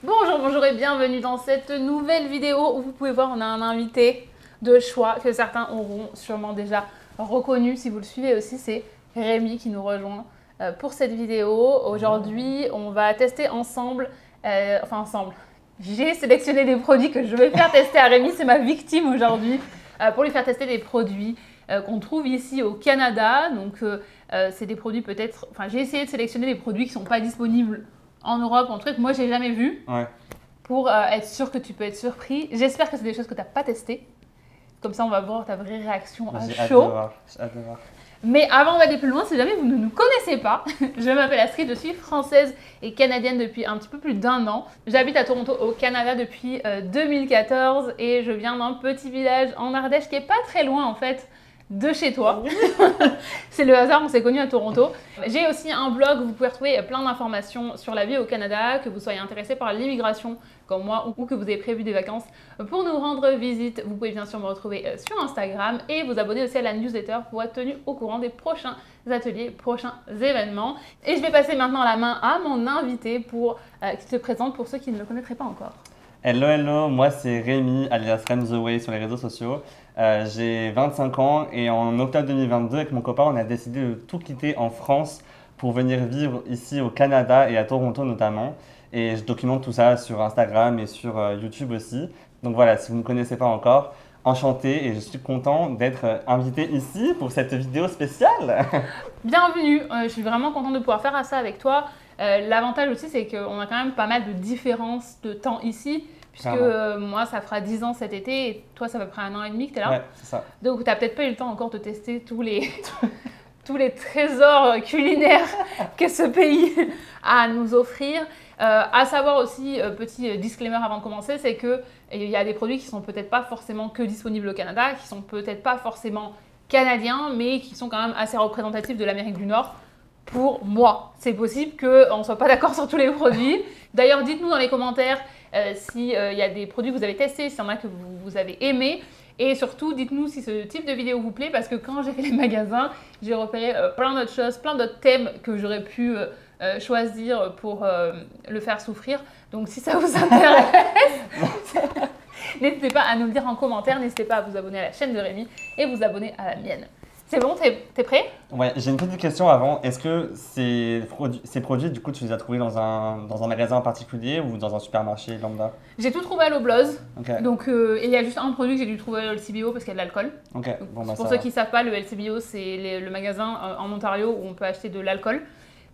Bonjour, bonjour et bienvenue dans cette nouvelle vidéo où vous pouvez voir on a un invité de choix que certains auront sûrement déjà reconnu si vous le suivez aussi, c'est Rémi qui nous rejoint pour cette vidéo. Aujourd'hui on va tester ensemble, j'ai sélectionné des produits que je vais faire tester à Rémi, c'est ma victime aujourd'hui pour lui faire tester des produits qu'on trouve ici au Canada. Donc c'est des produits peut-être, j'ai essayé de sélectionner des produits qui ne sont pas disponibles en Europe, en truc, moi j'ai jamais vu, pour être sûr que tu peux être surpris. J'espère que c'est des choses que tu n'as pas testées. Comme ça, on va voir ta vraie réaction à chaud. J'ai hâte de voir. Mais avant d'aller plus loin, si jamais vous ne nous connaissez pas, je m'appelle Astrid, je suis française et canadienne depuis un petit peu plus d'1 an. J'habite à Toronto au Canada depuis 2014 et je viens d'un petit village en Ardèche qui est pas très loin en fait de chez toi. C'est le hasard, on s'est connus à Toronto. J'ai aussi un blog où vous pouvez retrouver plein d'informations sur la vie au Canada, que vous soyez intéressé par l'immigration comme moi ou que vous ayez prévu des vacances pour nous rendre visite. Vous pouvez bien sûr me retrouver sur Instagram et vous abonner aussi à la newsletter pour être tenu au courant des prochains ateliers, prochains événements. Et je vais passer maintenant la main à mon invité pour qu'il se présente pour ceux qui ne le connaîtraient pas encore. Hello, hello, moi c'est Rémi, alias Rem The Way sur les réseaux sociaux. J'ai 25 ans et en octobre 2022, avec mon copain, on a décidé de tout quitter en France pour venir vivre ici au Canada et à Toronto notamment. Et je documente tout ça sur Instagram et sur YouTube aussi. Donc voilà, si vous ne me connaissez pas encore, enchanté et je suis content d'être invité ici pour cette vidéo spéciale. Bienvenue, je suis vraiment contente de pouvoir faire ça avec toi. L'avantage aussi, c'est qu'on a quand même pas mal de différences de temps ici, puisque moi, ça fera 10 ans cet été et toi, ça fait près 1 an et demi que tu es là. Ouais, c'est ça. Donc, tu n'as peut-être pas eu le temps encore de tester tous les, tous les trésors culinaires que ce pays a à nous offrir. À savoir aussi, petit disclaimer avant de commencer, c'est qu'il y a des produits qui sont peut-être pas forcément que disponibles au Canada, qui sont peut-être pas forcément canadiens, mais qui sont quand même assez représentatifs de l'Amérique du Nord. Pour moi, c'est possible qu'on ne soit pas d'accord sur tous les produits. D'ailleurs, dites-nous dans les commentaires s'il y a des produits que vous avez testés, s'il y en a que vous avez aimés. Et surtout, dites-nous si ce type de vidéo vous plaît, parce que quand j'ai fait les magasins, j'ai repéré plein d'autres choses, plein d'autres thèmes que j'aurais pu choisir pour le faire souffrir. Donc si ça vous intéresse, n'hésitez pas à nous le dire en commentaire, n'hésitez pas à vous abonner à la chaîne de Rémi et vous abonner à la mienne. C'est bon, t'es prêt? Ouais, j'ai une petite question avant. Est-ce que ces produits, du coup, tu les as trouvés dans un magasin en particulier ou dans un supermarché lambda? J'ai tout trouvé à Loblaws. Ok. Donc, il y a juste un produit que j'ai dû trouver à LCBO parce qu'il y a de l'alcool. Ok. Bon, bah, pour ceux qui ne savent pas, le LCBO, c'est le magasin en Ontario où on peut acheter de l'alcool.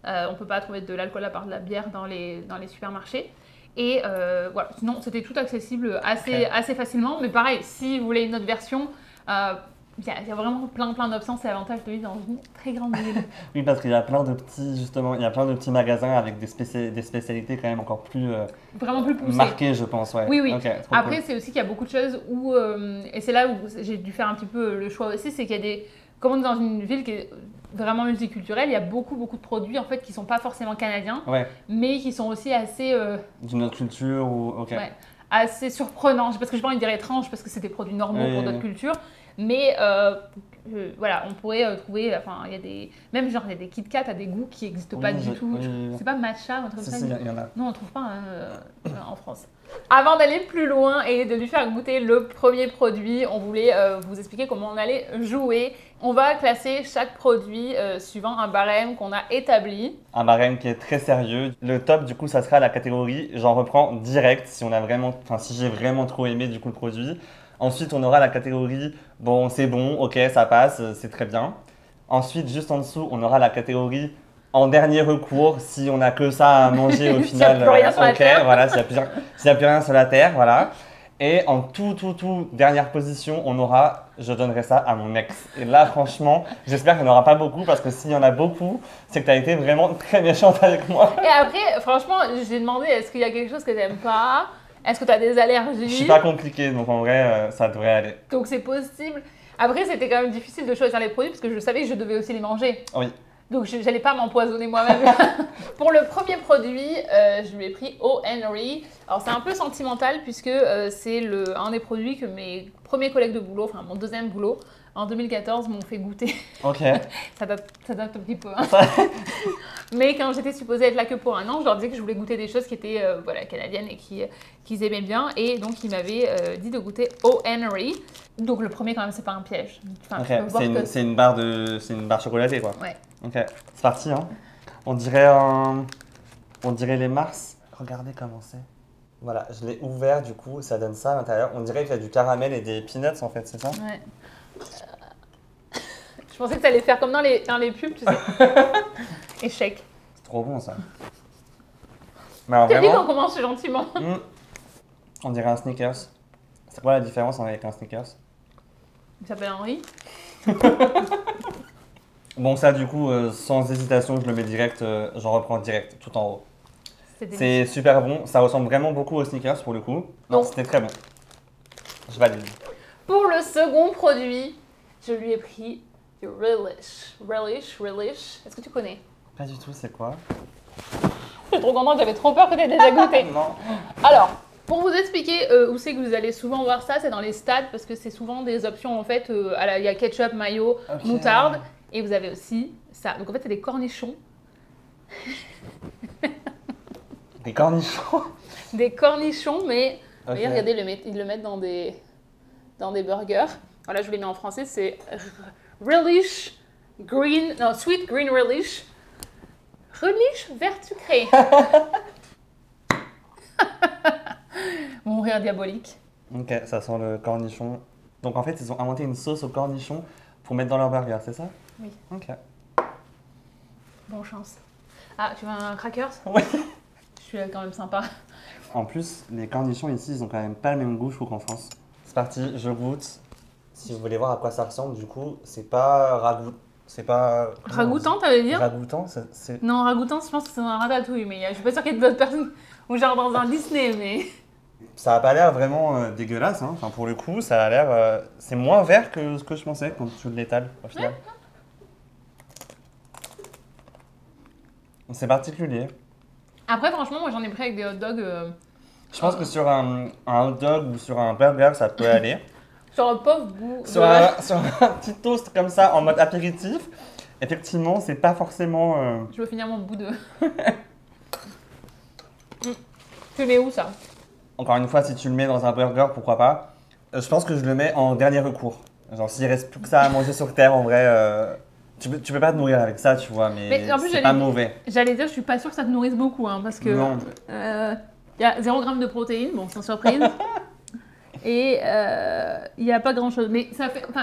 On ne peut pas trouver de l'alcool à part de la bière dans les supermarchés. Et voilà, sinon, c'était tout accessible assez facilement. Mais pareil, si vous voulez une autre version, il y a vraiment plein d'options, c'est l'avantage de vivre dans une très grande ville. Oui, parce qu'il y a plein de petits, justement, il y a plein de petits magasins avec des spécialités quand même encore plus, vraiment plus poussées. Marquées, je pense. Ouais. Oui, oui. Okay, après, cool. C'est aussi qu'il y a beaucoup de choses où, et c'est là où j'ai dû faire un petit peu le choix aussi, c'est qu'il y a des, comme on est dans une ville qui est vraiment multiculturelle, il y a beaucoup de produits en fait qui sont pas forcément canadiens, mais qui sont aussi assez d'une autre culture ou assez surprenants. Parce que je pas envie de dire étrange parce que c'est des produits normaux pour d'autres cultures. Mais voilà, on pourrait trouver, il y a des, même genre il y a des Kit Kat à des goûts qui n'existent pas du tout. C'est pas matcha ou un truc comme ça. Il y en a. Non, on ne trouve pas en France. Avant d'aller plus loin et de lui faire goûter le premier produit, on voulait vous expliquer comment on allait jouer. On va classer chaque produit suivant un barème qu'on a établi. Un barème qui est très sérieux. Le top, du coup, ça sera la catégorie, j'en reprends direct si si j'ai vraiment trop aimé du coup le produit. Ensuite, on aura la catégorie, bon, c'est bon, ok, ça passe, c'est très bien. Ensuite, juste en dessous, on aura la catégorie en dernier recours, si on n'a que ça à manger au final, ok, voilà, s'il n'y a plus rien sur la terre, voilà. Et en tout dernière position, on aura, je donnerai ça à mon ex. Et là, franchement, j'espère qu'il n'y en aura pas beaucoup parce que s'il y en a beaucoup, c'est que tu as été vraiment très méchante avec moi. Et après, franchement, j'ai demandé, est-ce qu'il y a quelque chose que tu n'aimes pas? Est-ce que tu as des allergies? Je suis pas compliqué, donc en vrai, ça devrait aller. Donc c'est possible. Après, c'était quand même difficile de choisir les produits parce que je savais que je devais aussi les manger. Oui. Donc je n'allais pas m'empoisonner moi-même. Pour le premier produit, je lui ai pris O. Henry. Alors c'est un peu sentimental puisque c'est un des produits que mes premiers collègues de boulot, enfin mon deuxième boulot, en 2014 m'ont fait goûter. Ok. ça date un petit peu. Hein. Mais quand j'étais supposée être là que pour un an, je leur disais que je voulais goûter des choses qui étaient voilà, canadiennes et qu'ils aimaient bien. Et donc, ils m'avaient dit de goûter O. Henry. Donc, le premier, quand même, c'est pas un piège. Enfin, Ok, je peux voir que... c'est une barre chocolatée, quoi. Ouais. Ok, c'est parti, hein. On dirait les Mars. Regardez comment c'est. Voilà, je l'ai ouvert, du coup, ça donne ça à l'intérieur. On dirait qu'il y a du caramel et des peanuts, en fait, c'est ça? Ouais. Je pensais que ça allait faire comme dans les pubs, tu sais. Échec. C'est trop bon, ça. Mais alors, T'as dit qu'on vraiment, commence gentiment. on dirait un Snickers. C'est quoi la différence avec un Snickers? Il s'appelle Henri. Bon, ça, du coup, sans hésitation, je le mets direct, j'en reprends direct, tout en haut. C'est super bon, ça ressemble vraiment beaucoup aux Snickers pour le coup. Non, Bon. c'était très bon. Je valide. Pour le second produit, je lui ai pris du Relish. Relish. Est-ce que tu connais? Pas du tout, c'est quoi? Je suis trop contente, j'avais trop peur que tu aies déjà goûté. Non. Alors, pour vous expliquer où c'est que vous allez souvent voir ça, c'est dans les stades parce que c'est souvent des options en fait. Il y a ketchup, mayo, moutarde et vous avez aussi ça. Donc en fait, c'est des cornichons. Des cornichons? Des cornichons, mais Ok. voyez, regardez, ils le mettent dans des burgers. Voilà, je vous les mets en français, c'est Relish Green, non, Sweet Green Relish. Relish vert sucré. Mon rire diabolique. Ok, ça sent le cornichon. Donc en fait, ils ont inventé une sauce au cornichon pour mettre dans leur burger, c'est ça? Oui. Ok. Bonne chance. Ah, tu veux un crackers? Oui. Je suis quand même sympa. En plus, les cornichons ici, ils ont quand même pas le même goût, je trouve, qu'en France. C'est parti, je goûte. Si vous voulez voir à quoi ça ressemble, du coup, c'est pas ragoût. C'est pas. Ragoûtant, t'allais dire? Ragoûtant, c'est. Non, ragoûtant, je pense que c'est un ratatouille, mais je suis pas sûre qu'il y ait d'autres personnes. Ou genre dans un Disney, mais. Ça a pas l'air vraiment dégueulasse, hein. Enfin, pour le coup, ça a l'air. C'est moins vert que ce que je pensais quand tu l'étales, au final. C'est particulier. Après, franchement, moi j'en ai pris avec des hot dogs. Je pense que sur un hot dog ou sur un burger, ça peut aller. Sur un pauvre goût. Sur un petit toast comme ça, en mode apéritif, effectivement, c'est pas forcément. Je veux finir mon bout de. Tu mets où ça? Encore une fois, si tu le mets dans un burger, pourquoi pas. Je pense que je le mets en dernier recours. Genre, s'il reste plus que ça à manger sur terre, en vrai, tu peux pas te nourrir avec ça, tu vois, mais en plus, c'est pas mauvais. J'allais dire, je suis pas sûre que ça te nourrisse beaucoup, hein, parce que. Non. Il y a 0 g de protéines, bon, sans surprise. Et il n'y a pas grand chose. Mais ça fait. Enfin,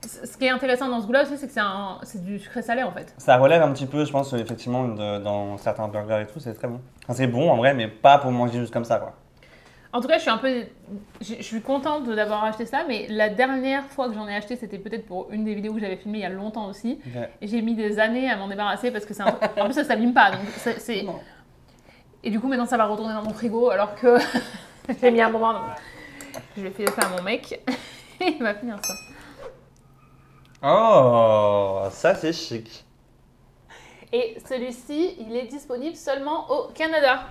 ce qui est intéressant dans ce goût-là aussi, c'est que c'est du sucré salé en fait. Ça relève un petit peu, je pense, effectivement, dans certains burgers et tout, c'est très bon. Enfin, c'est bon en vrai, mais pas pour manger juste comme ça, quoi. En tout cas, je suis contente d'avoir acheté ça, mais la dernière fois que j'en ai acheté, c'était peut-être pour une des vidéos que j'avais filmées il y a longtemps aussi. Okay. Et j'ai mis des années à m'en débarrasser parce que c'est un truc. En plus, ça s'abîme pas. Donc Non. Et du coup, maintenant, ça va retourner dans mon frigo alors que j'ai mis un moment. Donc... Je vais filer ça à mon mec. Il va finir ça. Oh, ça c'est chic. Et celui-ci, il est disponible seulement au Canada.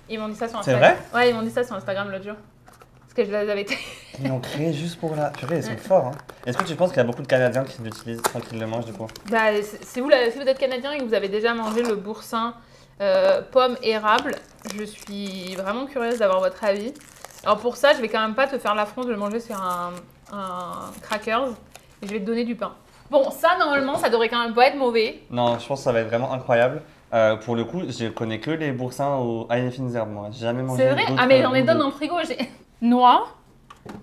Ils m'ont dit ça sur Instagram. C'est vrai? Ouais, ils m'ont dit ça sur Instagram l'autre jour. Parce que je les avais été. Ils l'ont créé juste pour la. Purée, ils sont forts, hein. Est-ce que tu penses qu'il y a beaucoup de Canadiens qui l'utilisent, enfin qui le mangent du coup? Bah, si vous êtes Canadien et que vous avez déjà mangé le boursin pomme érable, je suis vraiment curieuse d'avoir votre avis. Alors pour ça, je vais quand même pas te faire l'affront de le manger sur un crackers. Et je vais te donner du pain. Bon, ça, normalement, ça devrait quand même pas être mauvais. Non, je pense que ça va être vraiment incroyable. Pour le coup, je connais que les boursins aux Aïe Fines Herbes, moi. J'ai jamais mangé. C'est vrai? Ah, mais j'en ai d'autres dans le frigo. J'ai noix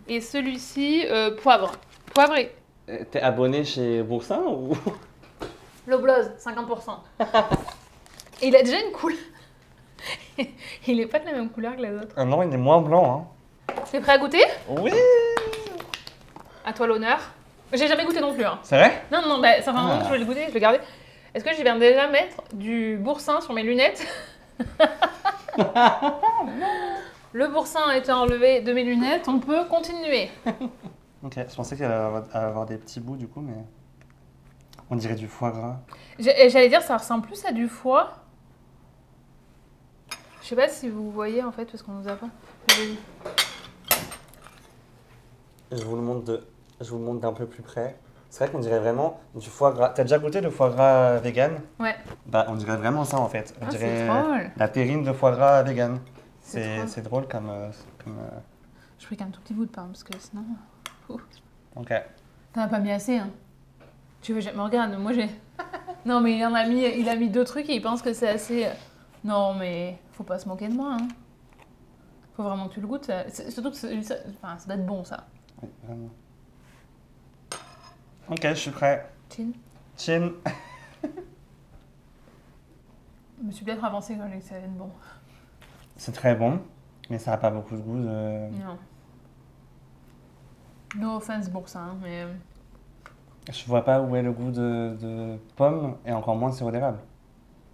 et celui-ci, poivre. Poivré. T'es abonné chez Boursin ou? Loblaws, 50%. Et il a déjà une couleur. Il est pas de la même couleur que les autres. Ah non, il est moins blanc, hein. T'es prêt à goûter? Oui. À toi l'honneur. J'ai jamais goûté non plus. Hein. C'est vrai? Non, non, bah, ça fait un moment que je vais le goûter, je vais garder. Est-ce que je viens déjà mettre du boursin sur mes lunettes? Le boursin a été enlevé de mes lunettes, on peut continuer. Ok, je pensais qu'il allait avoir des petits bouts du coup, mais on dirait du foie gras. J'allais dire, ça ressemble plus à du foie. Je sais pas si vous voyez en fait, parce qu'on nous a pas. Je vous le montre d'un peu plus près. C'est vrai qu'on dirait vraiment du foie gras. T'as déjà goûté le foie gras vegan? Ouais. Bah, on dirait vraiment ça en fait. On Ah, dirait c'est drôle. la terrine de foie gras vegan. C'est C'est drôle comme. Je pris qu'un tout petit bout de pain parce que sinon. Ok. T'en as pas mis assez, hein. Tu veux, mais regarde, moi j'ai. Non, mais il a mis 2 trucs et il pense que c'est assez. Non, mais faut pas se moquer de moi, hein. Faut vraiment que tu le goûtes. Surtout que enfin, ça doit être bon, ça. Oui, vraiment. Ok, je suis prêt. Chin. Chin. Je me suis peut-être avancée quand j'ai dit que ça allait être bon. C'est très bon, mais ça n'a pas beaucoup de goût. Non. No offense pour ça, hein, mais. Je vois pas où est le goût de pomme et encore moins de sirop d'érable.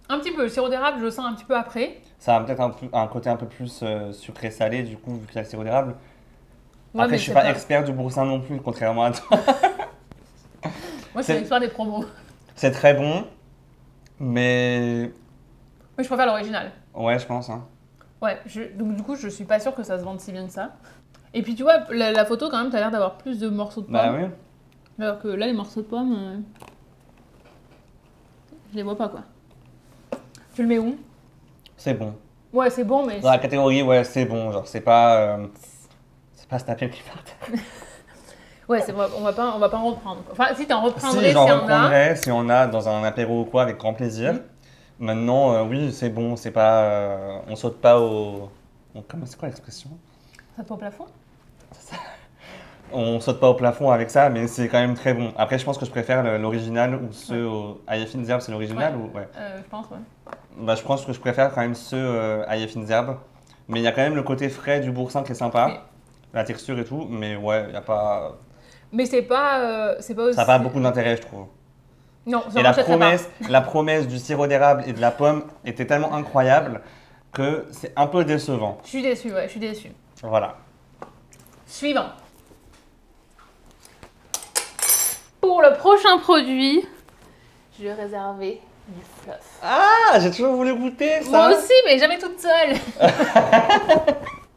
Un petit peu. Le sirop d'érable, je le sens un petit peu après. Ça a peut-être un côté un peu plus sucré-salé du coup, vu qu'il y a le sirop d'érable. Ouais, Après, mais je suis c'est pas expert du boursin non plus, contrairement à toi. Moi, c'est l'histoire des promos. C'est très bon, mais Mais je préfère l'original. ouais, je pense. Hein. Ouais, donc du coup, je suis pas sûre que ça se vende si bien que ça. Et puis tu vois, la photo, quand même, t'as l'air d'avoir plus de morceaux de pommes. Bah oui. Alors que là, les morceaux de pommes, je les vois pas, quoi. Tu le mets où? C'est bon. Ouais, c'est bon, mais... Dans la catégorie, ouais, c'est bon. Genre, c'est pas se taper le pied par terre. Ouais, on va pas en reprendre. Quoi. Enfin, si t'en reprendrais, Si, j'en s'il y en a. reprendrais si on a dans un apéro ou quoi, avec grand plaisir. Maintenant, oui, c'est bon. C'est pas... on saute pas au... Comment c'est quoi l'expression? Ça te au plafond? On saute pas au plafond avec ça, mais c'est quand même très bon. Après, je pense que je préfère l'original ou ceux au Aïe Fines Herbes, c'est l'original ou ouais. Je pense, ouais. Bah, je pense que je préfère quand même ceux Aïe Fines Herbes. Mais il y a quand même le côté frais du boursin qui est sympa, Oui. la texture et tout. Mais ouais, il y a pas. Mais c'est pas aussi... Ça n'a pas beaucoup d'intérêt, je trouve. Non, ça Et la m'achèterait promesse du sirop d'érable et de la pomme était tellement incroyable que c'est un peu décevant. Je suis déçue, ouais, je suis déçue. Voilà. Suivant. Pour le prochain produit, je vais réserver du fluff. Ah, j'ai toujours voulu goûter ça. Moi aussi, mais jamais toute seule.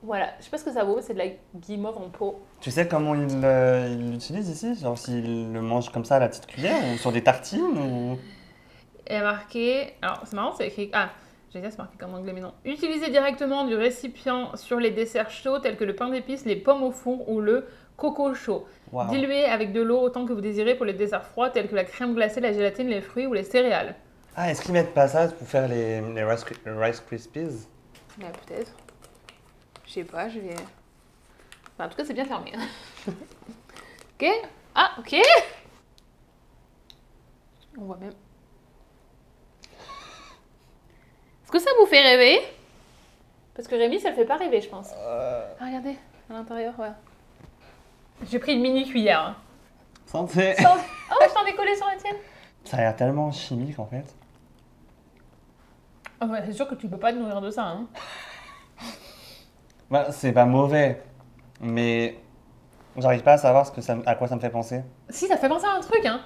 Voilà, je sais pas ce que ça vaut, c'est de la guimauve en pot. Tu sais comment il l'utilise ici? Genre s'il le mange comme ça à la petite cuillère ou sur des tartines ou... Il y a marqué, alors c'est marrant, c'est écrit, j'allais dire c'est marqué comme anglais, mais non. Utilisez directement du récipient sur les desserts chauds tels que le pain d'épices, les pommes au four ou le coco chaud. Wow. Diluez avec de l'eau autant que vous désirez pour les desserts froids tels que la crème glacée, la gélatine, les fruits ou les céréales. Ah, est-ce qu'ils mettent pas ça pour faire les Rice Krispies? Ouais, peut-être. Je sais pas, je vais... Enfin, en tout cas, c'est bien fermé. Ok. Ah, ok. On voit même. Est-ce que ça vous fait rêver? Parce que Rémi, ça le fait pas rêver, je pense. Ah, regardez, à l'intérieur, ouais. J'ai pris une mini cuillère. Hein. Santé. Oh, je t'en ai collé sur la tienne. Ça a l'air tellement chimique en fait. Oh, ouais, c'est sûr que tu peux pas te nourrir de ça. Hein. Bah, c'est pas mauvais, mais j'arrive pas à savoir à quoi ça me fait penser. Si, ça fait penser à un truc, hein.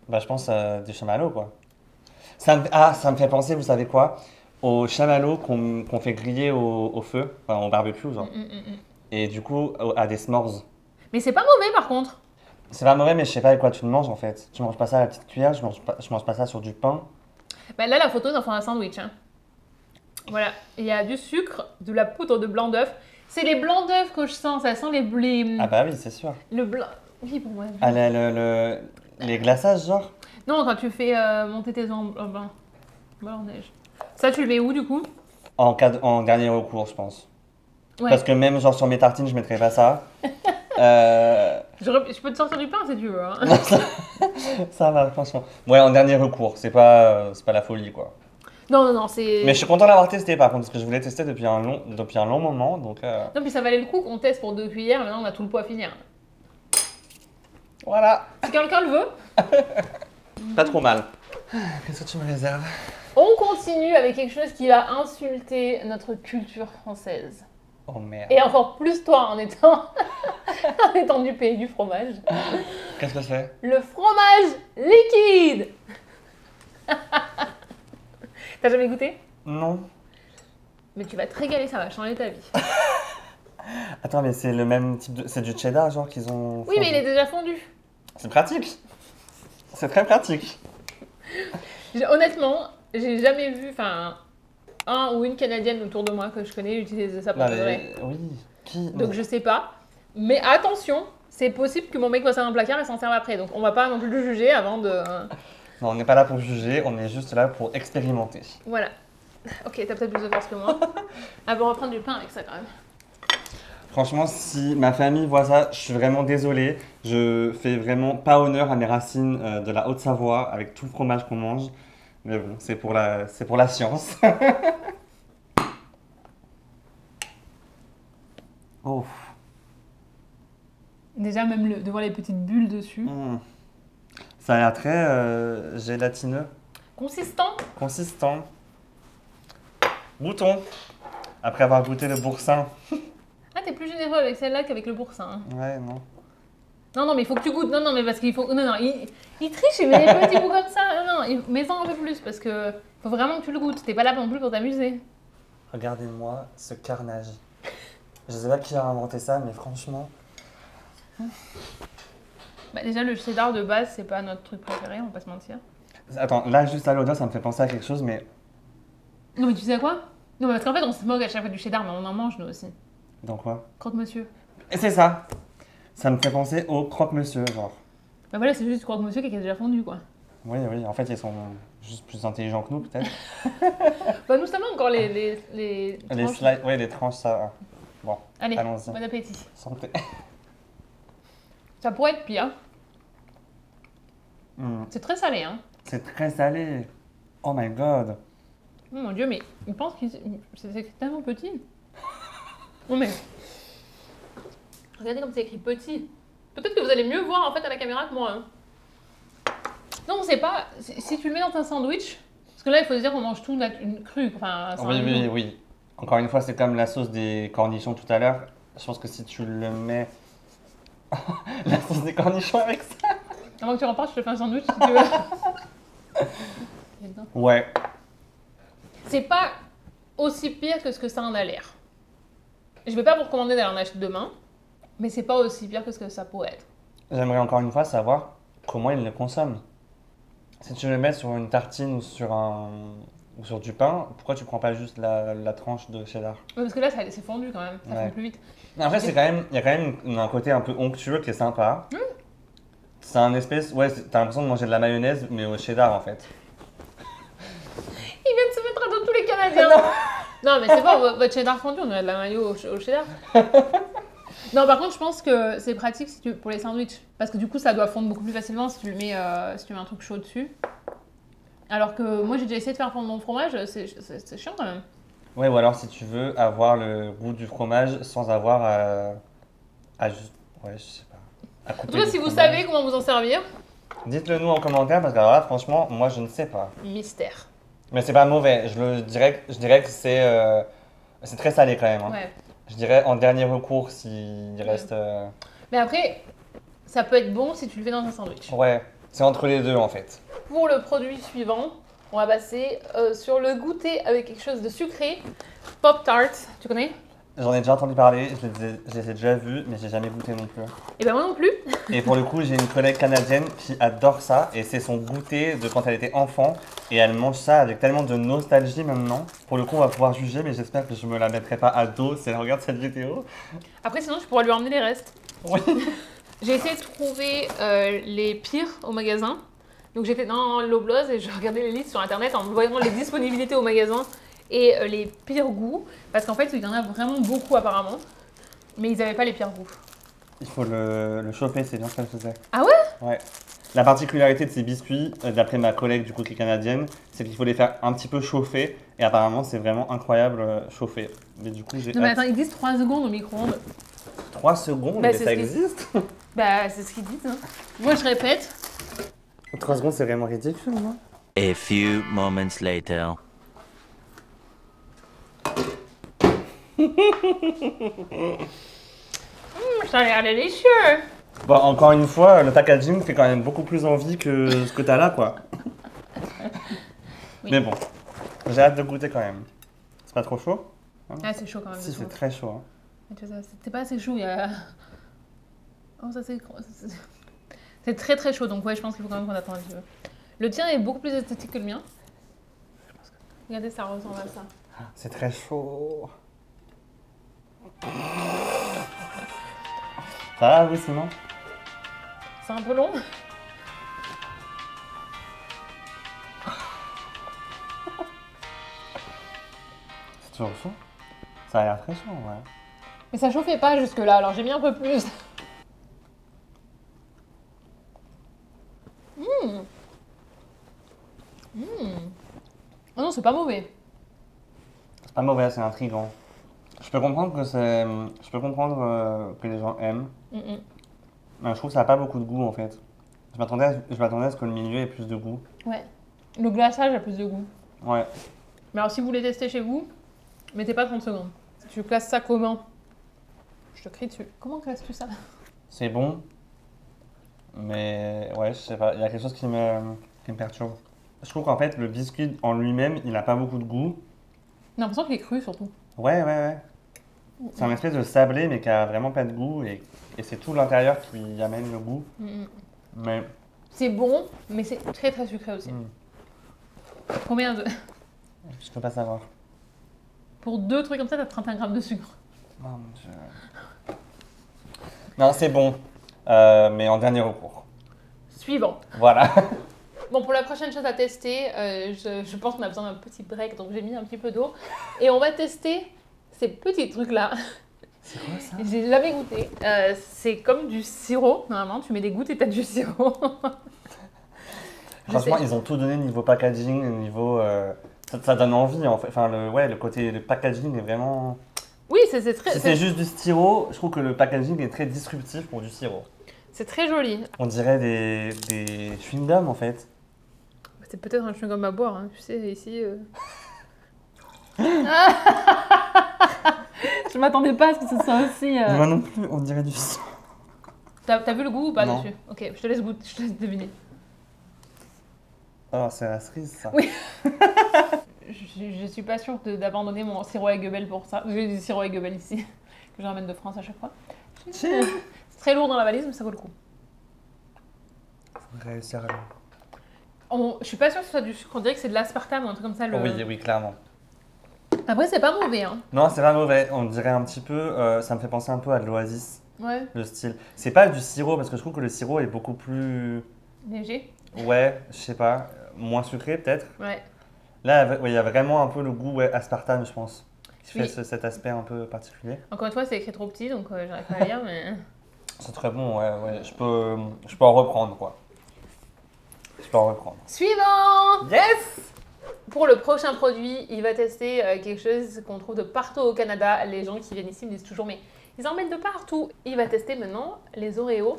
Bah, je pense du chamallow quoi. Ça me fait penser, vous savez quoi? Au chamallow qu'on fait griller au feu, enfin au barbecue genre. Et du coup, à des s'mores. Mais c'est pas mauvais par contre. C'est pas mauvais, mais je sais pas avec quoi tu le manges en fait. Tu manges pas ça à la petite cuillère, je mange pas ça sur du pain. Bah, là, la photo, ils en font un sandwich. Hein. Voilà, il y a du sucre, de la poudre de blanc d'œuf. C'est les blancs d'œuf que je sens, ça sent les... Ah bah oui, c'est sûr. Le blanc... Oui, pour moi. Ah, les glaçages genre? Non, quand tu fais monter tes ongles en neige. Ça, tu le mets où du coup? En dernier recours, je pense. Ouais. Parce que même genre sur mes tartines, je mettrais pas ça. Je peux te sortir du pain si tu veux. Hein. Ça va, franchement. Ouais, en dernier recours, c'est pas la folie quoi. Non, c'est... Mais je suis content d'avoir testé par contre, parce que je voulais tester depuis un long moment, donc Non, puis ça valait le coup qu'on teste pour 2 cuillères, maintenant on a tout le pot à finir. voilà. Si quelqu'un le veut. Pas trop mal. Qu'est-ce que tu me réserves? On continue avec quelque chose qui va insulter notre culture française. Oh merde. Et encore plus toi en étant, en étant du pays du fromage. Qu'est-ce que c'est? Le fromage liquide. T'as jamais goûté? Non. Mais tu vas te régaler, ça va changer ta vie. Attends, mais c'est le même type de... C'est du cheddar genre qu'ils ont... Oui, mais il est déjà fondu. C'est pratique. C'est très pratique. Honnêtement, j'ai jamais vu, un ou une Canadienne autour de moi que je connais utiliser ça pour Bah, de vrai. oui, qui? Donc je sais pas. Mais attention, c'est possible que mon mec voit ça dans le placard et s'en serve après. Donc on va pas non plus le juger avant de... Non, on n'est pas là pour juger, on est juste là pour expérimenter. Voilà. Ok, t'as peut-être plus de force que moi. Ah bon, on va prendre du pain avec ça quand même. Franchement, si ma famille voit ça, je suis vraiment désolé. Je fais vraiment pas honneur à mes racines de la Haute-Savoie avec tout le fromage qu'on mange. Mais bon, c'est pour la science. Oh. Déjà, même de voir les petites bulles dessus. Mm. Ça a l'air très gélatineux, Consistant. consistant. Goûtons. Après avoir goûté le boursin. Ah, t'es plus généreux avec celle-là qu'avec le boursin. Hein. Ouais, non. Non, mais il faut que tu goûtes. Non, mais parce qu'il faut... Non, il triche, il met des petits bouts comme ça. Non, mets-en un peu plus parce que faut vraiment que tu le goûtes. T'es pas là non plus pour t'amuser. Regardez-moi ce carnage. Je sais pas qui a inventé ça, mais franchement... Bah, déjà, le cheddar de base, c'est pas notre truc préféré, on va pas se mentir. Attends, là, juste à l'odeur, ça me fait penser à quelque chose, mais... Non, mais tu sais quoi? Non, mais parce qu'en fait, on se moque à chaque fois du cheddar, mais on en mange nous aussi. Dans quoi? Croque-monsieur. Et c'est ça. Ça me fait penser au croque-monsieur, genre. Bah voilà, c'est juste croque-monsieur qui est déjà fondu, quoi. Oui, en fait, ils sont juste plus intelligents que nous, peut-être. Bah, nous, ça va encore les Les tranches. slices, ouais, les tranches, ça... Bon, Allez, allons-y. bon appétit. Santé. Ça pourrait être pire. Mm. C'est très salé, hein. C'est très salé. Oh my god. Oh mon dieu, mais il pense que c'est tellement petit. Non mais... Regardez comme c'est écrit petit. Peut-être que vous allez mieux voir en fait à la caméra que moi. Hein. Non, c'est pas... Si tu le mets dans un sandwich... Parce que là, il faut se dire qu'on mange tout cru. Enfin, c'est un Oui, ragoût. oui. Encore une fois, c'est comme la sauce des cornichons tout à l'heure. Je pense que si tu le mets... la sauce des cornichons avec ça. Avant que tu repartes, je te fais un sandwich si tu veux. Ouais. C'est pas aussi pire que ce que ça en a l'air. Je vais pas vous recommander d'aller en acheter demain, mais c'est pas aussi pire que ce que ça pourrait être. J'aimerais encore une fois savoir comment ils le consomment. Si tu le mets sur une tartine ou sur du pain, pourquoi tu prends pas juste la tranche de cheddar? Ouais, parce que là, c'est fondu quand même, ça Ouais. fond plus vite. Après, il y a quand même un côté un peu onctueux qui est sympa. C'est un espèce, ouais, t'as l'impression de manger de la mayonnaise, mais au cheddar en fait. Il vient de se mettre à dos tous les Canadiens. Non, mais c'est pas votre cheddar fondu, on a de la mayo au cheddar. Non, par contre, je pense que c'est pratique pour les sandwichs. Parce que du coup, ça doit fondre beaucoup plus facilement si tu mets un truc chaud dessus. Alors que moi, j'ai déjà essayé de faire fondre mon fromage, c'est chiant quand même. Ouais, ou alors si tu veux avoir le goût du fromage sans avoir à juste, ouais, je sais pas, à En couper tout cas, du si vous fromage. savez comment vous en servir, Dites-le nous en commentaire parce que alors là, franchement, moi je ne sais pas. mystère. Mais c'est pas mauvais, je dirais que c'est très salé quand même. Hein. Ouais. Je dirais en dernier recours s'il reste. Mais après, ça peut être bon si tu le fais dans un sandwich. Ouais, c'est entre les deux en fait. Pour le produit suivant, on va passer sur le goûter avec quelque chose de sucré. Pop-Tart, tu connais? J'en ai déjà entendu parler, je les ai déjà vus, mais j'ai jamais goûté non plus. Et ben moi non plus. Et pour le coup, j'ai une collègue canadienne qui adore ça, et c'est son goûter de quand elle était enfant, et elle mange ça avec tellement de nostalgie maintenant. Pour le coup, on va pouvoir juger, mais j'espère que je me la mettrai pas à dos si elle regarde cette vidéo. Après, sinon, je pourrais lui emmener les restes. Oui. J'ai essayé de trouver les pires au magasin. Donc j'étais dans l'Oblose et je regardais les listes sur internet en voyant les disponibilités au magasin et les pires goûts. Parce qu'en fait, il y en a vraiment beaucoup apparemment. Mais ils n'avaient pas les pires goûts. Il faut le chauffer, c'est bien ce qu'elle faisait. Ah ouais? Ouais. La particularité de ces biscuits, d'après ma collègue du coup qui est canadienne, c'est qu'il faut les faire un petit peu chauffer. Et apparemment, c'est vraiment incroyable chauffer. Mais du coup, j'ai Non mais hâte. attends, ils disent 3 secondes au micro-ondes. 3 secondes, Bah, mais c'est ça ce qui- existe. Bah c'est ce qu'ils disent. Hein. Moi je répète. 3 secondes, c'est vraiment ridicule, non? A few moments later. Ça a l'air délicieux. Bon, encore une fois, le packaging fait quand même beaucoup plus envie que ce que t'as là, quoi. Oui. Mais bon, j'ai hâte de goûter quand même. C'est pas trop chaud? Ah c'est chaud quand même. Si, dessous. c'est très chaud. Hein. Mais tu vois, c'était pas assez chaud, il y a... Oh, ça c'est C'est très très chaud, donc ouais, je pense qu'il faut quand même qu'on attende un petit peu. Le tien est beaucoup plus esthétique que le mien. Regardez, ça ressemble à ça. C'est très chaud. Ça va, oui, sinon? C'est un peu long. C'est toujours chaud? Ça a l'air très chaud, ouais. Mais ça chauffait pas jusque là, alors j'ai mis un peu plus. Oh non, c'est pas mauvais. C'est pas mauvais, c'est intriguant. Je peux comprendre que c'est. Je peux comprendre que les gens aiment. Mais je trouve que ça n'a pas beaucoup de goût en fait. Je m'attendais à ce que le milieu ait plus de goût. Ouais. Le glaçage a plus de goût. Ouais. Mais alors si vous voulez tester chez vous, mettez pas 30 secondes. Tu classes ça comment? Je te crie dessus. Comment classes-tu ça? C'est bon. Mais ouais, je sais pas. Il y a quelque chose qui me perturbe. Je trouve qu'en fait, le biscuit en lui-même, il n'a pas beaucoup de goût. J'ai l'impression qu'il est cru surtout. Ouais. C'est un espèce de sablé, mais qui a vraiment pas de goût. Et c'est tout l'intérieur qui amène le goût. Mais. C'est bon, mais c'est très très sucré aussi. Combien de... Je peux pas savoir. Pour 2 trucs comme ça, t'as 31 grammes de sucre. Oh mon dieu. Non, c'est bon. Mais en dernier recours. Suivant. Voilà. Bon, pour la prochaine chose à tester, je pense qu'on a besoin d'un petit break, donc j'ai mis un petit peu d'eau. Et on va tester ces petits trucs-là. C'est quoi ça? J'ai jamais goûté. C'est comme du sirop. Normalement, tu mets des gouttes et t'as du sirop. Franchement, ils ont tout donné niveau packaging, niveau. Ça donne envie en fait. Enfin, le côté le packaging est vraiment. Oui, c'est très... Si c'est juste du sirop, je trouve que le packaging est très disruptif pour du sirop. C'est très joli. On dirait des chewing-gums en fait. C'est peut-être un chewing-gum à boire, hein. Tu sais, ici... Je m'attendais pas à ce que ce soit aussi... Moi non plus, on dirait du sirop. T'as vu le goût ou pas Non. dessus? Ok, je te laisse goûter, je te laisse deviner. Oh, c'est la cerise ça. Oui. Je suis pas sûre d'abandonner mon sirop à Guebel pour ça. J'ai du sirop à Guebel ici, que je ramène de France à chaque fois. C'est très lourd dans la valise, mais ça vaut le coup. Faut réussir à... Je suis pas sûre que ce soit du sucre, on dirait que c'est de l'aspartame ou un truc comme ça. Oui, clairement. Après, c'est pas mauvais, hein. Non, c'est pas mauvais. On dirait un petit peu... ça me fait penser un peu à de l'Oasis, Ouais. le style. C'est pas du sirop, parce que je trouve que le sirop est beaucoup plus... Léger. Ouais, je sais pas. Moins sucré peut-être. Ouais. Là, il y a vraiment un peu le goût aspartame, je pense. Qui Oui. fait cet aspect un peu particulier. Encore une fois, c'est écrit trop petit, donc j'arrive pas à lire, mais... C'est très bon, ouais. Je peux en reprendre, quoi. Je peux en reprendre. Suivant! Yes! Pour le prochain produit, il va tester quelque chose qu'on trouve de partout au Canada. Les gens qui viennent ici me disent toujours, mais ils en mettent de partout. Il va tester maintenant les Oreos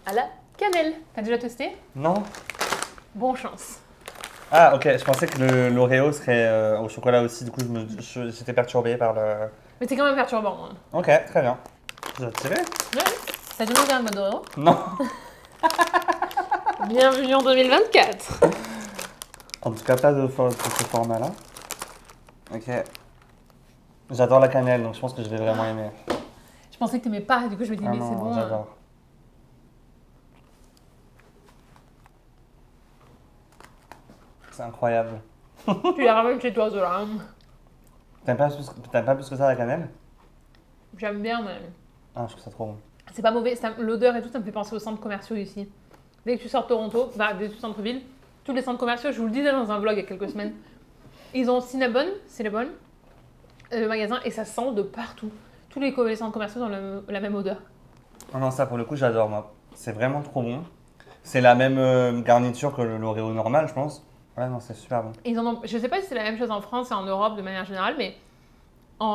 à la cannelle. T'as déjà testé? Non? Bonne chance. Ah, ok. Je pensais que l'Oreo serait au chocolat aussi. Du coup, j'étais perturbé par le... Mais c'est quand même perturbant. Hein. Ok, très bien. Je vais tirer? Ouais. T'as déjà mangé un mode Oreo? Non. Bienvenue en 2024. En tout cas, pas de ce format-là. Ok. J'adore la cannelle, donc je pense que je vais vraiment aimer. Je pensais que t'aimais pas, du coup je me dis, Ah mais c'est non, bon. j'adore. C'est incroyable. Tu les ramènes chez toi, ceux-là. T'aimes pas plus que ça la cannelle? J'aime bien, mais Ah, je trouve ça trop bon. c'est pas mauvais. L'odeur et tout, ça me fait penser aux centres commerciaux ici. Dès que tu sors de Toronto, dès que tu centre-ville, tous les centres commerciaux, je vous le disais dans un vlog il y a quelques semaines, ils ont Cinnabon, le magasin, et ça sent de partout. Tous les centres commerciaux ont la même odeur. Ah non, ça pour le coup, j'adore moi. C'est vraiment trop bon. C'est la même garniture que l'Oreo normal, je pense. Ouais, non, c'est super bon. Je sais pas si c'est la même chose en France et en Europe de manière générale, mais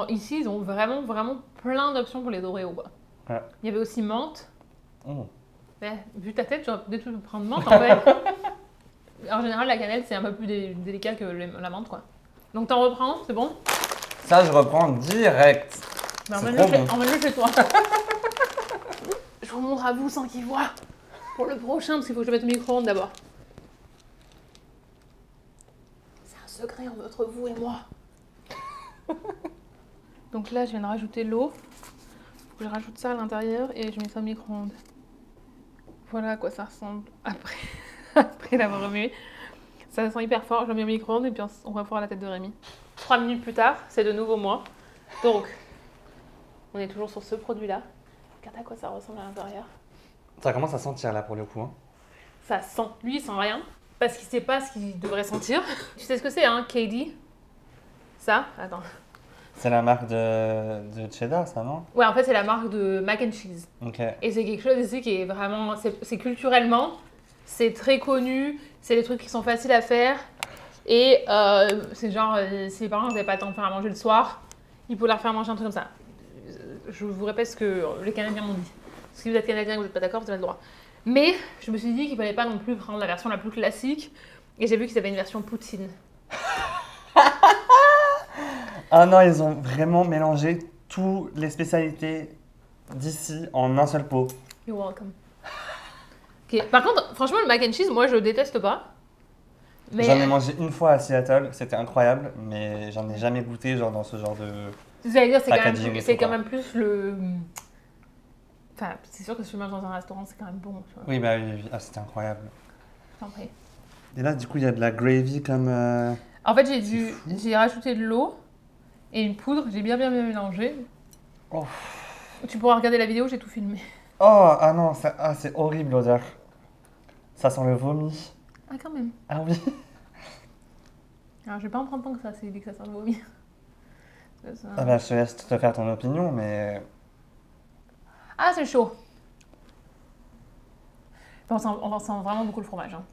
ici, ils ont vraiment, vraiment plein d'options pour les Oreos, quoi. Ouais. Il y avait aussi menthe. Oh. Ouais, vu ta tête, j'aurais peut-être pu prendre menthe en fait. En général, la cannelle, c'est un peu plus délicat que la menthe, quoi. Donc t'en reprends, c'est bon? Ça, je reprends direct. Ben, C'est trop bon. emmène-le chez toi. Je vous montre à vous sans qu'ils voient. Pour le prochain, parce qu'il faut que je mette au micro-ondes d'abord. C'est un secret entre vous et moi. Donc là, je viens de rajouter l'eau. Faut que je rajoute ça à l'intérieur et je mets ça au micro-ondes. Voilà à quoi ça ressemble après, après l'avoir remué. Ça sent hyper fort. Je l'ai mis au micro-ondes et puis on va voir la tête de Rémi. 3 minutes plus tard, c'est de nouveau moi. Donc, on est toujours sur ce produit-là. Regarde à quoi ça ressemble à l'intérieur. Ça commence à sentir là pour le coup. Hein. Ça sent. Lui, il sent rien parce qu'il sait pas ce qu'il devrait sentir. Tu sais ce que c'est, hein, KD? Ça? Attends. C'est la marque de cheddar, ça, non? Ouais, en fait, c'est la marque de mac and cheese. Ok. Et c'est quelque chose ici qui est vraiment... C'est culturellement, c'est très connu, c'est des trucs qui sont faciles à faire. Et c'est genre, si les parents n'avaient pas le temps de faire à manger le soir, ils pouvaient leur faire manger un truc comme ça. Je vous répète ce que les Canadiens m'ont dit. Si vous êtes Canadien et que vous n'êtes pas d'accord, vous avez le droit. Mais je me suis dit qu'il ne fallait pas non plus prendre la version la plus classique. Et j'ai vu qu'ils avaient une version poutine. Ah non, ils ont vraiment mélangé toutes les spécialités d'ici en un seul pot. You're welcome. Ok. Par contre, franchement, le mac and cheese, moi, je déteste pas. Mais J'en ai mangé une fois à Seattle, c'était incroyable, mais j'en ai jamais goûté genre dans ce genre de... j'allais dire, packaging et c'est tout, quand quoi. même plus le... Enfin, c'est sûr que si tu manges dans un restaurant, c'est quand même bon. Tu vois. Oui, bah oui, ah, c'était incroyable. T'en prie. Et là, du coup, il y a de la gravy comme... En fait, j'ai rajouté de l'eau et une poudre, j'ai bien mélangé. Oh. Tu pourras regarder la vidéo, j'ai tout filmé. Oh, ah non, c'est horrible l'odeur. Ça sent le vomi. Ah, quand même. Ah oui. Alors, je vais pas en prendre tant que ça, c'est dit que ça sent le vomi. Ça- Ah bah, je te laisse te faire ton opinion, mais... Ah, c'est chaud. Enfin, on sent vraiment beaucoup le fromage. Hein.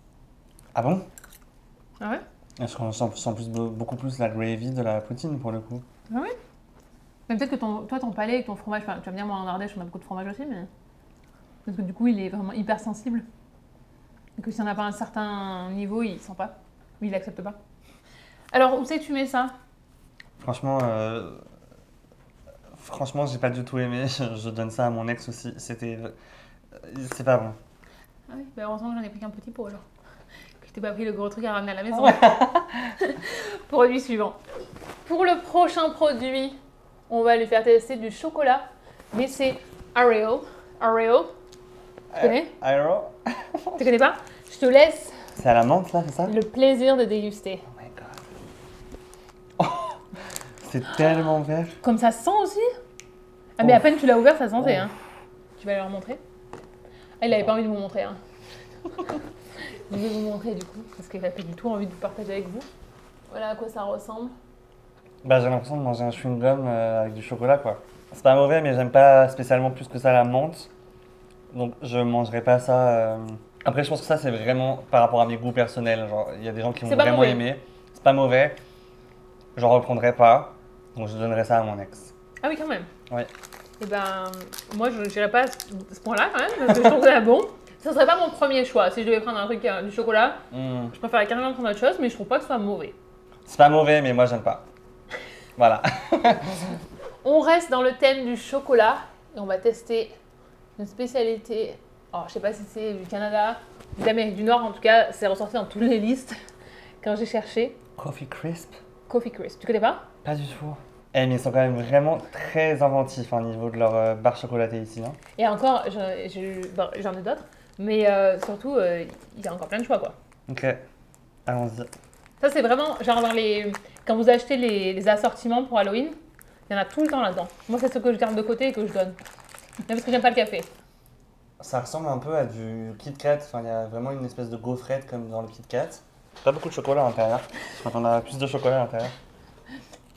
Ah bon? Ah ouais? Je sens plus, beaucoup plus la gravy de la poutine pour le coup. Ah ouais? Mais peut-être que toi, ton palais avec ton fromage, enfin, tu vas me dire, moi en Ardèche, on a beaucoup de fromage aussi, mais. Parce que du coup, il est vraiment hyper sensible. Et que si on n'a pas un certain niveau, il sent pas. Ou il accepte pas. Alors, où c'est que tu mets ça? Franchement, j'ai pas du tout aimé. Je donne ça à mon ex aussi. C'est pas bon. Ah oui, bah heureusement que j'en ai pris qu'un petit pot alors. Que je t'ai pas pris le gros truc à ramener à la maison. Produit suivant. Pour le prochain produit, on va lui faire tester du chocolat. Mais c'est Oreo. Oreo. Tu connais? Aero? Tu connais pas? Je te laisse C'est à la menthe là, c'est ça? le plaisir de déguster. Oh my god. Oh, c'est tellement vert. Comme ça sent aussi? Ah mais Oh. à peine tu l'as ouvert, ça sentait. Oh. Hein. Tu vas leur montrer? Ah, il avait pas envie de vous montrer. Hein. Je vais vous montrer du coup, parce qu'il n'a pas du tout envie de vous partager avec vous. Voilà à quoi ça ressemble. Bah, j'ai l'impression de manger un chewing-gum avec du chocolat quoi. C'est pas mauvais, mais j'aime pas spécialement plus que ça la menthe. Donc je mangerai pas ça. Après, je pense que ça c'est vraiment par rapport à mes goûts personnels. Genre, il y a des gens qui vont C'est pas vraiment mauvais. aimer. C'est pas mauvais. J'en reprendrai pas. Donc je donnerai ça à mon ex. Ah oui, quand même. Ouais. Et ben, moi je n'irais pas à ce point-là quand même, parce que je trouve ça bon. Ça serait pas mon premier choix. Si je devais prendre un truc du chocolat, je préférerais carrément prendre autre chose, mais je trouve pas que ce soit mauvais. C'est pas mauvais, mais moi j'aime pas. Voilà. On reste dans le thème du chocolat et on va tester une spécialité. Alors, je sais pas si c'est du Canada, d'Amérique du Nord en tout cas, c'est ressorti dans toutes les listes quand j'ai cherché. Coffee Crisp? Coffee Crisp, tu connais pas? Pas du tout. Eh, mais ils sont quand même vraiment très inventifs au niveau de leur barre chocolatée ici. Hein. Et encore, j'en ai d'autres, mais surtout, il y a encore plein de choix quoi. Ok, allons-y. Ça, c'est vraiment, genre, quand vous achetez les assortiments pour Halloween, il y en a tout le temps là-dedans. Moi, c'est ce que je garde de côté et que je donne. Même parce que j'aime pas le café. Ça ressemble un peu à du Kit Kat. Enfin, il y a vraiment une espèce de gaufrette comme dans le Kit Kat. Pas beaucoup de chocolat à l'intérieur. Je crois qu'on a plus de chocolat à l'intérieur.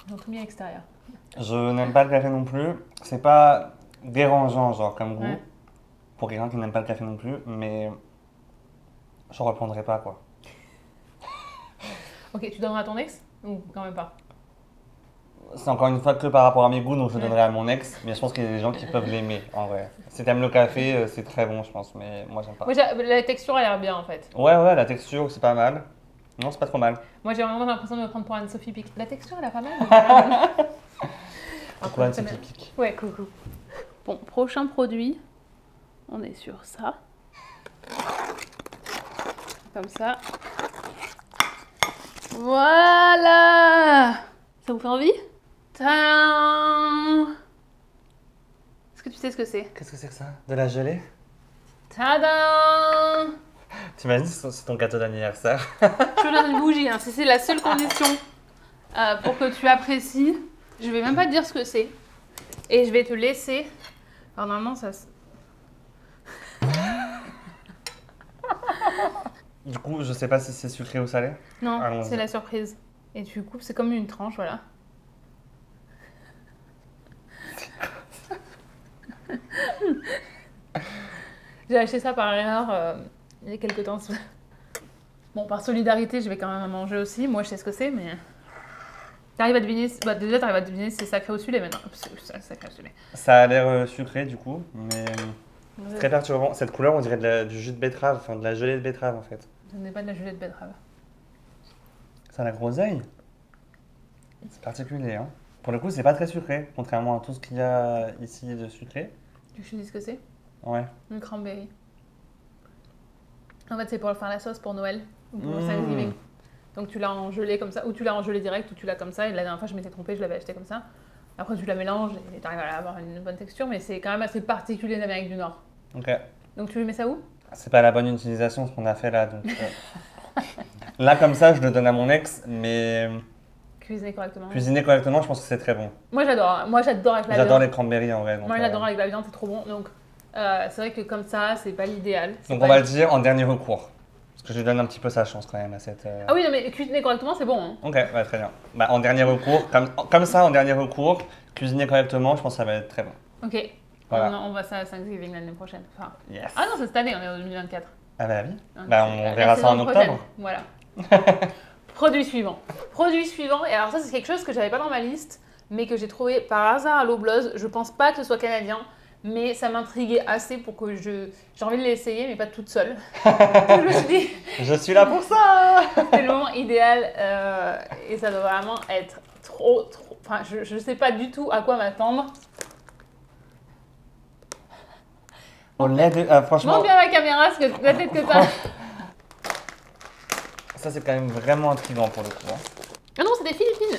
Ils ont tout mis à l'extérieur. Je n'aime pas le café non plus. C'est pas dérangeant, genre, comme goût. Ouais. Pour quelqu'un qui n'aime pas le café non plus. Mais je reprendrai pas, quoi. Ok, tu donneras à ton ex? Ou quand même pas? C'est encore une fois que par rapport à mes goûts, donc je le Ouais. donnerai à mon ex. Mais je pense qu'il y a des gens qui peuvent l'aimer, en vrai. Si t'aimes le café, c'est très bon, je pense. Mais moi, j'aime pas. Moi, la texture a l'air bien en fait. Ouais, la texture, c'est pas mal. Non, c'est pas trop mal. Moi, j'ai vraiment l'impression de me prendre pour Anne-Sophie Pic. La texture, elle a pas mal. mais pas mal. Pourquoi Après, c'est très bien. typique? Ouais, coucou. Bon, prochain produit. On est sur ça. Comme ça. Voilà! Ça vous fait envie? Tadam! Est-ce que tu sais ce que c'est? Qu'est-ce que c'est que ça? De la gelée? Tadam! T'imagines si c'est ton gâteau d'anniversaire? Je donne une bougie, hein. C'est la seule condition pour que tu apprécies. Je vais même pas te dire ce que c'est. Et je vais te laisser. Alors normalement ça... Du coup, je sais pas si c'est sucré ou salé. Non, Allons-y. c'est la surprise. Et tu coupes, c'est comme une tranche, voilà. J'ai acheté ça par erreur il y a quelques temps. Bon, par solidarité, je vais quand même en manger aussi. Moi, je sais ce que c'est, mais... T'arrives à deviner... Bah, déjà, t'arrives à deviner si c'est sacré ou salé maintenant. C'est sacré ou salé. Ça a l'air sucré du coup, mais c'est très perturbant. Cette couleur, on dirait du jus de betterave, enfin de la gelée de betterave en fait. Ce n'est pas de la gelée de betterave. Ça a la groseille. C'est particulier, hein. Pour le coup, c'est pas très sucré, contrairement à tout ce qu'il y a ici de sucré. Tu veux que je te dise ce que c'est? Ouais. Une cranberry. En fait, c'est pour faire la sauce pour Noël ou pour Mmh. Thanksgiving. Donc tu l'as en gelée comme ça, ou tu l'as en gelée direct, ou tu l'as comme ça. Et la dernière fois, je m'étais trompée, je l'avais acheté comme ça. Après, tu la mélanges et tu arrives à avoir une bonne texture, mais c'est quand même assez particulier d'Amérique du Nord. Ok. Donc tu lui mets ça où? C'est pas la bonne utilisation ce qu'on a fait là, donc. Là, comme ça, je le donne à mon ex, mais Cuisiner correctement. cuisiner correctement, je pense que c'est très bon. Moi, j'adore. Moi, j'adore avec la J'adore viande. les cranberries en vrai. Donc, Moi, j'adore avec la viande, c'est trop bon. Donc c'est vrai que comme ça, c'est pas l'idéal. C'est donc pas on va le dire en dernier recours. Parce que je lui donne un petit peu sa chance quand même à cette. Ah oui, non, mais cuisiner correctement, c'est bon. Hein. Ok, ouais, très bien. Bah, en dernier recours, comme ça, en dernier recours, cuisiner correctement, je pense que ça va être très bon. Ok. Voilà. On voit ça à Thanksgiving l'année prochaine. Enfin... Yes. Ah non, c'est cette année, on est en 2024. Ah bah oui. Donc, Bah, c'est on la verra ça en saison octobre. prochaine. Voilà. Produit suivant. Produit suivant, et alors ça, c'est quelque chose que j'avais pas dans ma liste, mais que j'ai trouvé par hasard à Loblaws. Je pense pas que ce soit canadien, mais ça m'intriguait assez pour que j'ai envie de l'essayer, mais pas toute seule. Donc je me suis dit, Je suis là pour ça. c'est le moment idéal et ça doit vraiment être trop. Enfin, je sais pas du tout à quoi m'attendre. Au lait de... franchement, Montre bien la caméra, la tête que t'as. ça c'est quand même vraiment intriguant pour le coup. Hein. Ah non, c'est des Philippines.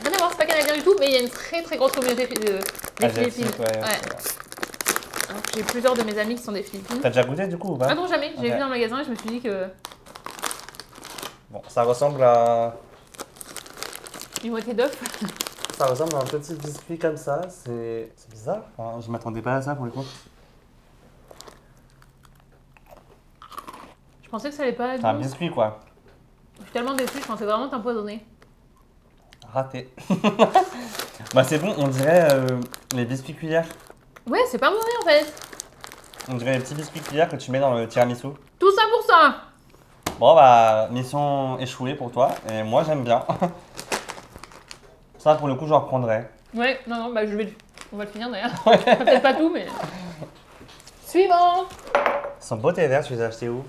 Rien à voir, c'est pas canadien du tout, mais il y a une très très grosse communauté des Asiatique, Philippines. ouais, Ouais. c'est vrai. Alors, j'ai plusieurs de mes amis qui sont des Philippines. T'as déjà goûté du coup ou pas? Ah non, jamais. J'ai Ok. vu dans le magasin et je me suis dit que Bon, ça ressemble à... ils ont été d'œufs. Ça ressemble à un petit biscuit comme ça, c'est bizarre. Enfin, je m'attendais pas à ça pour le coup. Je pensais que ça allait pas être C'est un bon. biscuit quoi. Je suis tellement déçue, je pensais vraiment t'empoisonner. Raté. Bah c'est bon, on dirait les biscuits cuillères. Ouais, c'est pas mauvais en fait. On dirait les petits biscuits cuillères que tu mets dans le tiramisu. Tout ça pour ça. Bon bah, mission échouée pour toi, et moi j'aime bien. Ça pour le coup je reprendrai. Ouais, non, bah on va le finir d'ailleurs. Peut-être pas tout, mais. Suivant. Ils sont beaux tes verres, tu les as achetés où?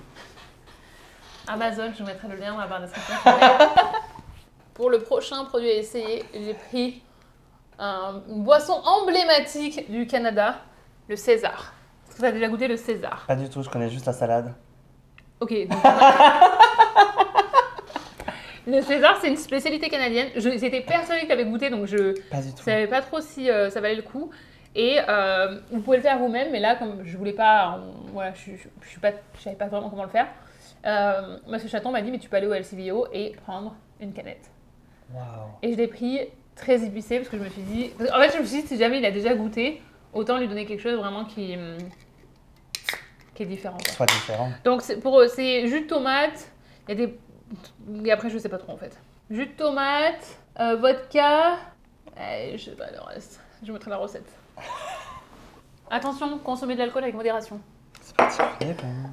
Amazon, je vous mettrai le lien dans la barre de description. Pour le prochain produit à essayer, j'ai pris une boisson emblématique du Canada, le César. Est-ce que tu as déjà goûté le César? Pas du tout, je connais juste la salade. Ok. Donc, le César, c'est une spécialité canadienne. J'étais persuadée que tu avais goûté, donc je Pas du tout. savais pas trop si ça valait le coup. Et vous pouvez le faire vous-même, mais là, comme je voulais pas, voilà, je savais pas vraiment comment le faire. Monsieur Chaton m'a dit, mais tu peux aller au LCBO et prendre une canette. Waouh. Et je l'ai pris très épicé parce que je me suis dit, en fait, je me suis dit, si jamais il a déjà goûté, autant lui donner quelque chose vraiment qui est différent. Quoi. Soit différent. Donc c'est jus de tomate, il y a des... Et après je sais pas trop en fait. Jus de tomate, vodka, je sais pas le reste, je mettrai la recette. Attention, consommer de l'alcool avec modération. C'est particulier quand même.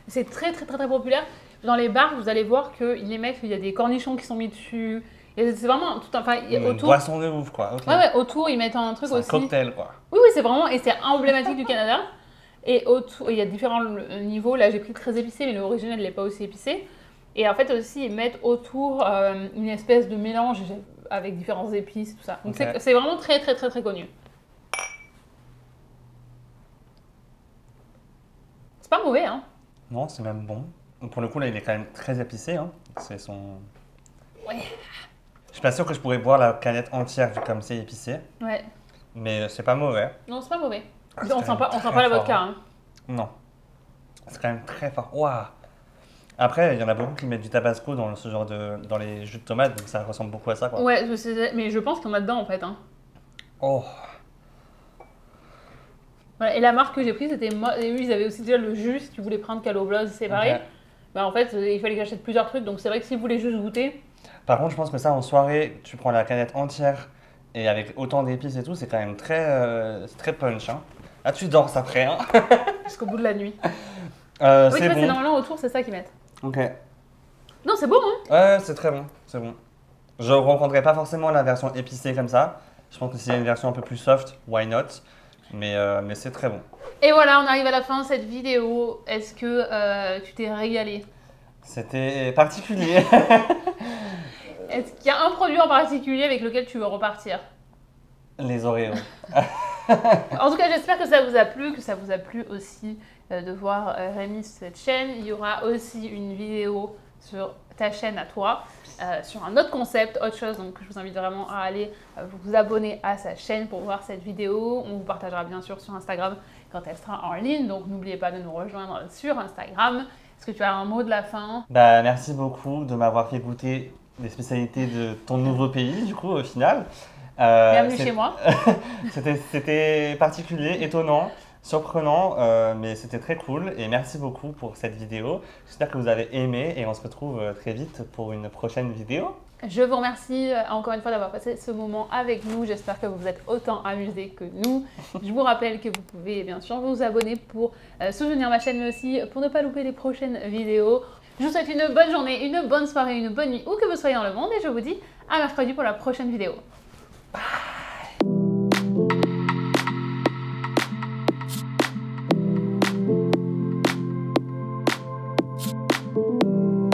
C'est très très très très populaire. Dans les bars, vous allez voir qu'ils les mettent, il y a des cornichons qui sont mis dessus. C'est vraiment tout enfin, Une autour. boisson de ouf quoi. Ok. Ouais, autour ils mettent un truc C'est un aussi. cocktail quoi. Oui, c'est vraiment, et c'est emblématique du Canada. Et autour, il y a différents niveaux. Là, j'ai pris très épicé, mais l'original n'est pas aussi épicé. Et en fait aussi, ils mettent autour une espèce de mélange avec différentes épices, tout ça. Donc Ok. c'est vraiment très très très très connu. C'est pas mauvais, hein. Non, c'est même bon. Pour le coup là, il est quand même très épicé. Hein. C'est son. Ouais. Je suis pas sûr que je pourrais boire la canette entière vu comme c'est épicé, Ouais. mais c'est pas mauvais. Non, c'est pas mauvais. Ah, c'est On quand sent pas même la très vodka, fort, hein. Non. C'est quand même très fort. Waouh! Après, il y en a beaucoup qui mettent du tabasco dans ce genre dans les jus de tomates, donc ça ressemble beaucoup à ça, quoi. Ouais, mais je pense qu'il y en a dedans en fait. Hein. Oh! Voilà, et la marque que j'ai prise, c'était. Et eux, ils avaient aussi déjà le jus si tu voulais prendre Calobloz séparé. Ok. Bah, en fait, il fallait que j'achète plusieurs trucs, donc c'est vrai que si vous voulez juste goûter. Par contre, je pense que ça, en soirée, tu prends la canette entière et avec autant d'épices et tout, c'est quand même c'est très punch, hein. Ah, tu danses après, hein? Jusqu'au bout de la nuit. Oui, C'est tu vois, c'est bon. normalement autour, c'est ça qu'ils mettent. Ok. Non, c'est bon, hein. Ouais, c'est très bon, c'est bon. Je ne reprendrai pas forcément la version épicée comme ça. Je pense que s'il y a une version un peu plus soft, why not? Mais c'est très bon. Et voilà, on arrive à la fin de cette vidéo. Est-ce que tu t'es régalé? C'était particulier. Est-ce qu'il y a un produit en particulier avec lequel tu veux repartir? Les Oreos. En tout cas, j'espère que ça vous a plu, que ça vous a plu aussi de voir Rémi sur cette chaîne. Il y aura aussi une vidéo sur ta chaîne à toi, sur un autre concept, autre chose. Donc, je vous invite vraiment à aller vous abonner à sa chaîne pour voir cette vidéo. On vous partagera bien sûr sur Instagram quand elle sera en ligne. Donc, n'oubliez pas de nous rejoindre sur Instagram. Est-ce que tu as un mot de la fin? Bah, merci beaucoup de m'avoir fait goûter des spécialités de ton nouveau pays, du coup, au final. Bienvenue chez moi. C'était particulier, étonnant, surprenant, mais c'était très cool. Et merci beaucoup pour cette vidéo. J'espère que vous avez aimé et on se retrouve très vite pour une prochaine vidéo. Je vous remercie encore une fois d'avoir passé ce moment avec nous. J'espère que vous vous êtes autant amusés que nous. Je vous rappelle que vous pouvez bien sûr vous abonner pour soutenir ma chaîne, mais aussi pour ne pas louper les prochaines vidéos. Je vous souhaite une bonne journée, une bonne soirée, une bonne nuit, où que vous soyez dans le monde. Et je vous dis à mercredi pour la prochaine vidéo.